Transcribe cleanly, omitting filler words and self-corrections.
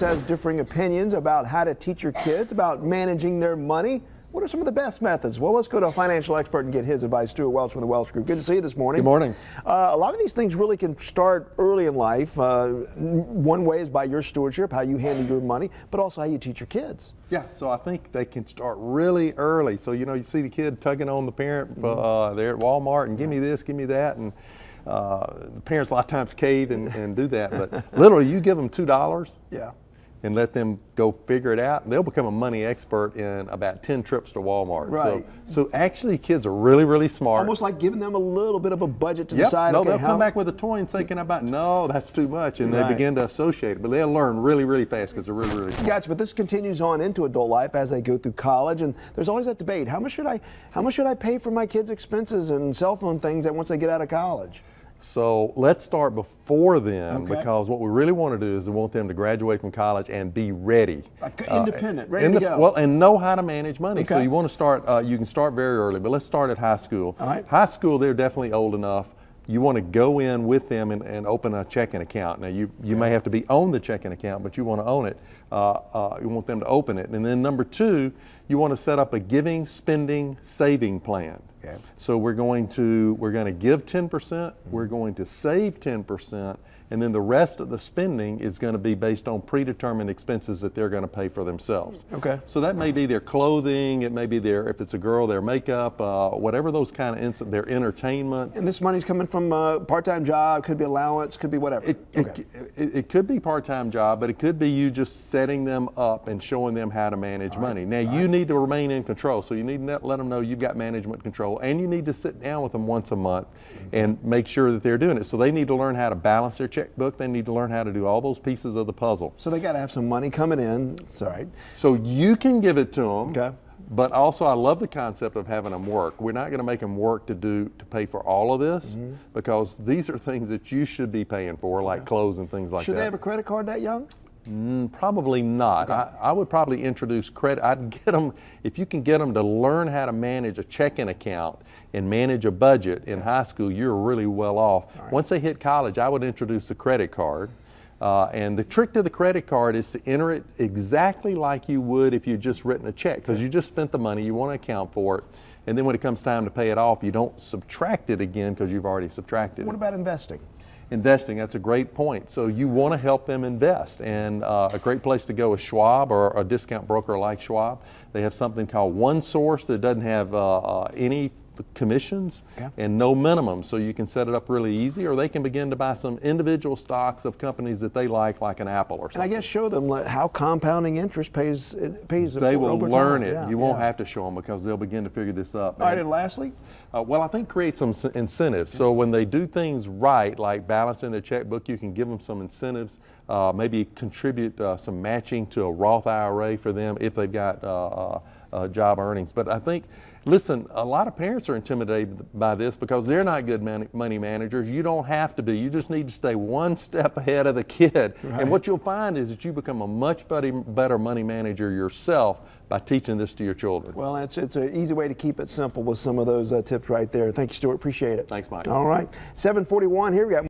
Has differing opinions about how to teach your kids about managing their money. What are some of the best methods? Well, let's go to a financial expert and get his advice. Stewart Welch from the Welch Group. Good to see you this morning. Good morning. A lot of these things really can start early in life. One way is by your stewardship, how you handle your money, but also how you teach your kids. Yeah, so I think they can start really early. So, you see the kid tugging on the parent there at Walmart and give me this, give me that. And the parents a lot of times cave and do that. But literally, you give them $2. Yeah. And let them go figure it out, and they'll become a money expert in about 10 trips to Walmart. Right. So actually, kids are really, really smart. Almost like giving them a little bit of a budget to decide. No, okay, they'll come back with a toy and say, "Can I buy?" No, that's too much, and they begin to associate it. But they'll learn really, really fast because they're really, really smart. Gotcha. But this continues on into adult life as they go through college, and there's always that debate: how much should I pay for my kids' expenses and cell phone things once they get out of college? So let's start before then, because what we really want to do is we want them to graduate from college and be ready. Independent, ready to go. Well, and know how to manage money. Okay. So you want to start, you can start very early, but let's start at high school. All right. High school, they're definitely old enough. You want to go in with them and open a checking account. Now, you may have to be on the checking account, but you want to own it. You want them to open it. And then number two, you want to set up a giving, spending, saving plan. Okay. So we're going to give 10%, we're going to save 10%, and then the rest of the spending is going to be based on predetermined expenses that they're going to pay for themselves. Okay. So that may be their clothing, it may be if it's a girl, their makeup, whatever those kind of their entertainment. And this money's coming from a part-time job, could be allowance, could be whatever. It could be part-time job, but it could be you just setting them up and showing them how to manage money. Now, you need to remain in control, so you need to let them know you've got management control, and you need to sit down with them once a month and make sure that they're doing it. So they need to learn how to balance their checkbook. They need to learn how to do all those pieces of the puzzle. So they got to have some money coming in. That's all right. So you can give it to them. Okay. But also, I love the concept of having them work. We're not going to make them work to pay for all of this, because these are things that you should be paying for, like clothes and things like that. Should they have a credit card that young? Probably not. Okay. I would probably introduce credit. I'd get them, if you can get them to learn how to manage a checking account and manage a budget in high school, you're really well off. Once they hit college, I would introduce a credit card. And the trick to the credit card is to enter it exactly like you would if you'd just written a check, because you just spent the money, you want to account for it, and then when it comes time to pay it off, you don't subtract it again because you've already subtracted it. What about investing? Investing, that's a great point. So you want to help them invest, and a great place to go is Schwab, or a discount broker like Schwab. They have something called One Source that doesn't have any commissions and no minimum, so you can set it up really easy, or they can begin to buy some individual stocks of companies that they like an Apple or something. And I guess show them how compounding interest pays They will over learn time. it. You won't have to show them, because they'll begin to figure this up. All right, and lastly? Well, I think create some incentives. So when they do things right, like balancing their checkbook, you can give them some incentives, maybe contribute some matching to a Roth IRA for them if they've got job earnings. But I think, listen, a lot of parents are intimidated by this because they're not good money managers. You don't have to be. You just need to stay one step ahead of the kid. Right. And what you'll find is that you become a much better money manager yourself by teaching this to your children. Well, it's an easy way to keep it simple with some of those tips right there. Thank you, Stewart. Appreciate it. Thanks, Mike. All right. 7:41 here. We got